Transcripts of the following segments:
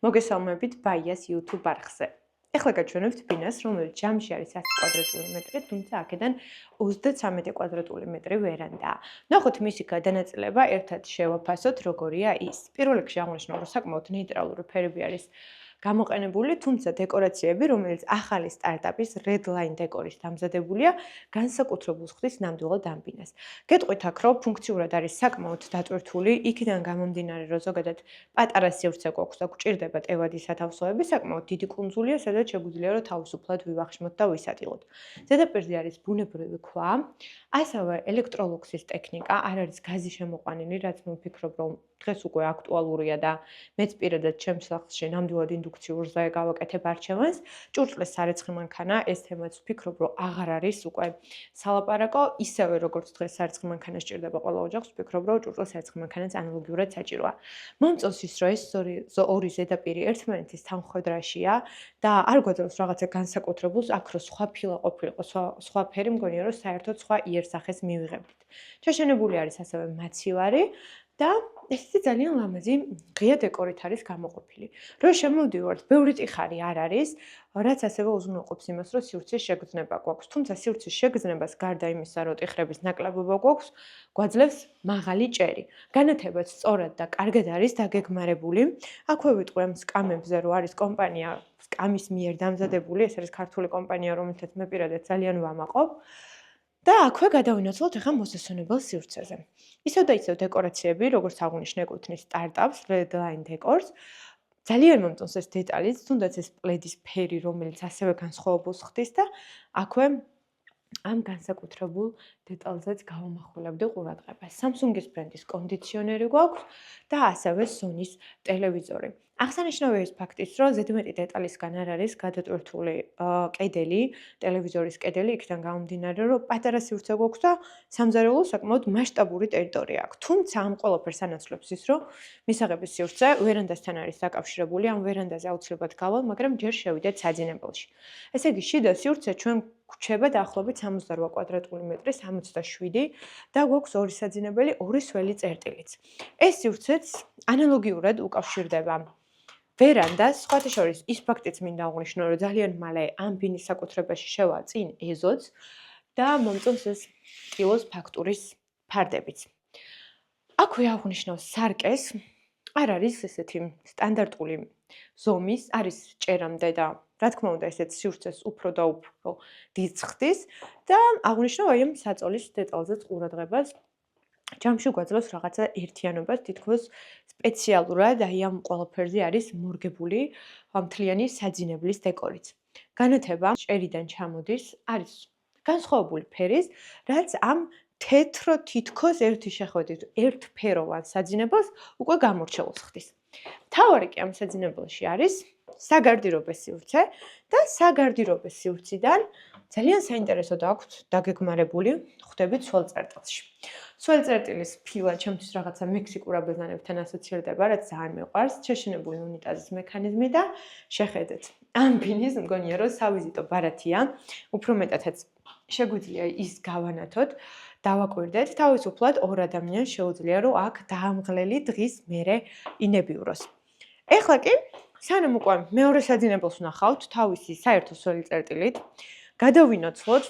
მოგესალმებით ბაიას YouTube არხზე. ეხლა გაჩვენებთ ბინას, რომელიც ჯამში არის 100 კვადრატული მეტრი, თუმცა აქედან 33 კვადრატული მეტრი ვერანდაა. ნახოთ მისი გადანაწილება, ერთად შევაფასოთ, როგორია ის. პირველ რიგში აღნიშნავ, რომ საკმაოდ ნეიტრალური ფერები არის გამოყენებული, თუმცა დეკორაციები, რომელიც ახალი სტარტაპის Redline დეკორის დამზადებულია, განსაკუთრებულს ხდის ნამდვილად ამ ბინას. გეტყვით აქ, რომ ფუნქციურად არის საკმაოდ დატვირთული, იქიდან გამომდინარე, რომ ზოგადად პატარა სივრცე გვაქვს და გვჭირდება ტევადი სათავსოები, საკმაოდ დიდი კუნძულია, სადაც შეგვიძლია რომ თავისუფლად ვივახშმოთ და ვისატილოთ. ზედაპირზე არის ბუნებრივი ქვა, ასევე ელექტროლუქსის ტექნიკა, არ არის გაზი შემოყვანილი, რაც მე ვფიქრობ, რომ დღეს უკვე აქტუალურია და მეც პირადად ჩემს სახლში ნამდვილად ინდუქციურ ზე გავაკეთებ არჩევანს. ჭურჭლის სარეცხი მანქანა, ეს თემაც ვფიქრობ, რომ აღარ არის უკვე სალაპარაკო, ისევე როგორც დღეს სარეცხი მანქანა სჭირდება ყველა ოჯახს, ვფიქრობ, რომ ჭურჭლის სარეცხი მანქანაც ანალოგიურად საჭიროა. მომწონს ის, რომ ეს ორი ზედაპირი ერთმანეთის თანხვედრაშია და არ გვაძლევს რაღაცა განსაკუთრებულს, აქ რო სხვა ფილა ყოფილიყო, სხვა ფერი, მგონია რომ საერთოდ სხვა იერსახეს მივიღებდით. ჩაშენებული არის ასევე მაცივარი და ესეთი ძალიან ლამაზი ღია დეკორით არის გამოყოფილი. რო შემოვდივართ, ბევრი ტიხარი არ არის, რაც ასევე უზრუნველყოფს იმას, რომ სივრცის შეგრძნება გვაქვს. თუმცა სივრცის შეგრძნებას გარდა იმისა, რომ ტიხრების ნაკლებობა გვაქვს, გვაძლევს მაღალი ჭერი. განათებაც სწორად და კარგად არის დაგეგმარებული. აქვე ვიტყვი ამ სკამებზე, რომ არის კომპანია სკამის მიერ დამზადებული, ეს არის ქართული კომპანია, რომელთაც მე პირადად ძალიან ვამაყობ. და აქვე გადავინაცვლოთ ახლა მოსასვენებელ სივრცეზე. ისევ და ისევ დეკორაციები, როგორც აღნიშნე, ეკუთვნის სტარტაპს, Redline დეკორს. ძალიან მომწონს ეს დეტალიც, თუნდაც ეს პლედის ფერი, რომელიც ასევე განსხვავებულს ხდის და აქვე ამ განსაკუთრებულ დეტალზეც გავამახვილებდი ყურადღებას. Samsung-ის ბრენდის კონდიციონერი გვაქვს და ასევე Sony-ის ტელევიზორი. აღსანიშნავია ის ფაქტიც, რომ ზედმეტი დეტალისგან არ არის გადატვირთული კედელი, ტელევიზორის კედელი, იქიდან გამომდინარე, რომ პატარა სივრცე გვაქვს და სამზარეულო საკმაოდ მასშტაბური ტერიტორია აქვს. თუმცა ამ ყველაფერს ანაცვლებს ის, რომ მისაღების სივრცე ვერანდასთან არის დაკავშირებული, ამ ვერანდაზე აუცილებლად გავალ, მაგრამ ჯერ შევიდეთ საძინებელში. ესე იგი, შიდა სივრცე ჩვენ გვჩება დაახლოებით 68 კვადრატული მეტრი, 67 და გვაქვს ორი საძინებელი, ორი სველი წერტილიც. ეს სივრცეც ანალოგიურად უკავშირდება ვერანდას, სხვათა შორის ის ფაქტიც მინდა აღვნიშნო, რომ ძალიან მალე ამ ბინის საკუთრებაში შევა წინ ეზოც და მომწონს ეს კილოს ფაქტურის ფარდებიც. აქვე აღვნიშნავ სარკეს, არ არის ესეთი სტანდარტული ზომის, არის ჭერამდე და რა თქმა უნდა ესეც სივრცეს უფრო და უფრო დიდს ხდის და აღვნიშნავ აი ამ საწოლის დეტალზეც ყურადღებას. ჯამში გვაძლევს რაღაცა ერთიანობას, თითქოს სპეციალურად აი ამ ყველაფერზე არის მორგებული მთლიანი საძინებლის დეკორიც. განათება ჭერიდან ჩამოდის, არის განსხვავებული ფერის, რაც ამ თეთრო თითქოს ერთი შეხვედით ერთფეროვან საძინებელს უკვე გამორჩეულს ხდის. მთავარი კი ამ საძინებელში არის საგარდირო სივრცე და საგარდირო სივრციდან ძალიან საინტერესოდ აქვთ დაგეგმარებული ხვდებით სველ წერტილში. სველ წერტილის ფილა ჩემთვის რაღაცა მექსიკურ აბაზანებთან ასოცირდება, რაც ძალიან მიყვარს, შეშენებული უნიტაზის მექანიზმი და შეხედეთ. ამ ბინის მგონია რომ სავიზიტო ბარათია, უფრო მეტადაც შეგვიძლია ის გავანათოთ, დავაკვირდეთ, თავისუფლად ორ ადამიანს შეუძლია რომ აქ დაამღლელი დღის მერე ინებიუროს. ეხლა კი სანამ უკვე მეორე საძინებელს ვნახავთ თავისი საერთო სველი წერტილით, გადავინაცვლოთ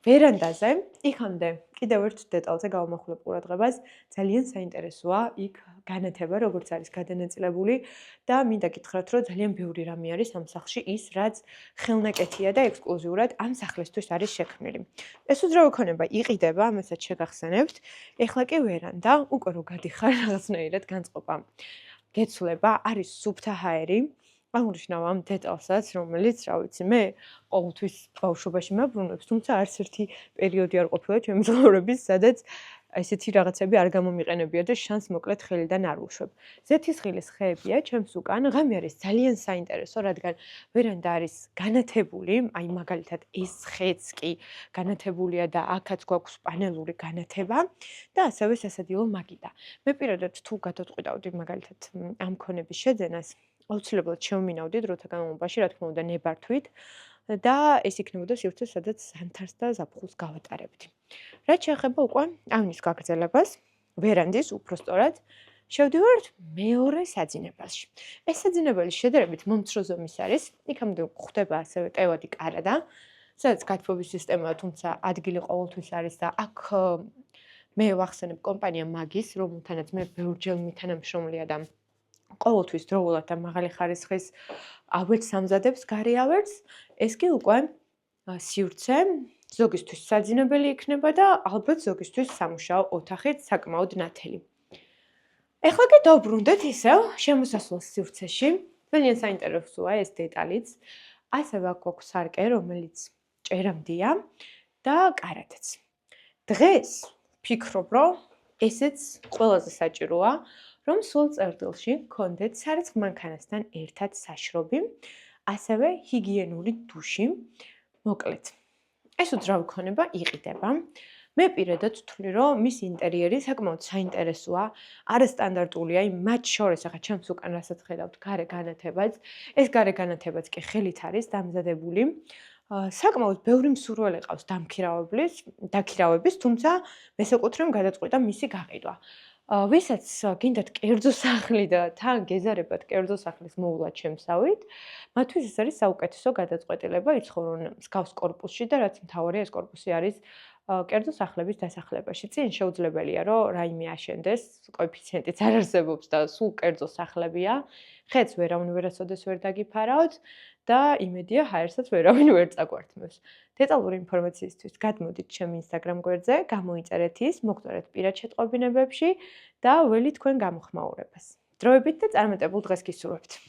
ვერანდაზე, იქამდე კიდევ ერთ დეტალზე გავამახვილებ ყურადღებას, ძალიან საინტერესოა იქ განათება, როგორც არის გადანაწილებული და მინდა გითხრათ, რომ ძალიან ბევრი რამე არის ამ სახლში ის, რაც ხელნაკეთია და ექსკლუზიურად ამ სახლისთვის არის შექმნილი. ეს უძრავი ქონება იყიდება, ამასაც შეგახსენებთ. ეხლა კი ვერანდა, უკვე რო გადიხარ რაღაცნაირად განწყობა გეცვლება, არის სუფთა ჰაერი. აღნიშნავ ამ დეტალსაც, რომელიც, რა ვიცი, მე ყოველთვის ბავშვობაში მაბრუნებს, თუმცა არც ერთი პერიოდი არ ყოფილა ჩემი ცხოვრების, სადაც ესეთი რაღაცები არ გამომიყენებია და შანს მოკლედ ხელიდან არ უშვებ. ზეთისხილის ხეებია ჩემს უკან, ღამე არის ძალიან საინტერესო, რადგან ვერანდა არის განათებული, აი მაგალითად ეს ხეც კი განათებულია და აქაც გვაქვს პანელური განათება და ასევე სასადილო მაგიდა. მე პირადად თუ გადავწყვიტავდი მაგალითად ამ ქონების შეძენას, აუცილებლად შევმინავდი დროთა განმავლობაში, რა თქმა უნდა, ნებართვით და ეს იქნებოდა სივრცე, სადაც ზამთარს და ზაფხულს გავატარებდი. რაც შეეხება უკვე აივნის გაგრძელებას, ვერანდის უფრო სწორად, შევდივართ მეორე საძინებელში. ეს საძინებელი შედარებით მომცრო ზომის არის. იქამდე გვხვდება ასევე ტევადი კარადა, სადაც გათბობის სისტემაა, თუმცა ადგილი ყოველთვის არის და აქ მე ვახსენებ კომპანია მაგის, რომელთანაც მე ბევრჯერ მითანამშრომლია და ყოველთვის დროულად და მაღალი ხარისხის ავეჯს ამზადებს გარე ავეჯს. ეს კი უკვე სივრცე, ზოგისთვის საძინებელი იქნება და ალბათ ზოგისთვის სამუშაო ოთახით საკმაოდ ნათელი. ეხლა კი დავბრუნდეთ ისევ შემოსასვლელ სივრცეში. ძალიან საინტერესოა ეს დეტალიც. ასევე აქ გვაქვს სარკე, რომელიც ჭერამდეა და კარადაც. დღეს ფიქრობ, რომ ესეც ყველაზე საჭიროა, რომ სულ წერტილში გქონდეთ სარეცხ მანქანასთან ერთად საშრობი, ასევე ჰიგიენური დუში. მოკლედ, ეს უძრავი ქონება იყიდება. მე პირადად ვთვლი, რომ მის ინტერიერი საკმაოდ საინტერესოა, არასტანდარტულია, მათ შორის ახლა ჩემს უკან რასაც ხედავთ, გარე განათებაც, ეს გარე განათებაც კი ხელით არის დამზადებული. საკმაოდ ბევრი მსურველი ყავს დამქირავების, თუმცა მესაკუთრემ გადაწყვიტა მისი გაყიდვა. ვისაც გინდათ კერძო სახლი და თან გეზარებათ კერძო სახლის მოვლა ჩემსავით, მათთვის ეს არის საუკეთესო გადაწყვეტილება იცხოვრონ მსგავს კორპუსში და რაც მთავარია ეს კორპუსი არის კერძო სახლების დასახლებაში. წინ შეუძლებელია, რომ რაიმე აშენდეს, კოეფიციენტიც არ არსებობს და სულ კერძო სახლებია. ხეთს ვერასოდეს ვერ დაგიფარავთ და იმედია ჰაერსაც ვერავინ ვერ წაგვართმევს. დეტალური ინფორმაციისთვის გადმოდით ჩემ Instagram გვერდზე, გამოიწერეთ ის, მოგწერეთ პირად შეტყობინებებში და ველით თქვენ გამოხმაურებას. დროებით და წარმატებულ დღეს გისურვებთ.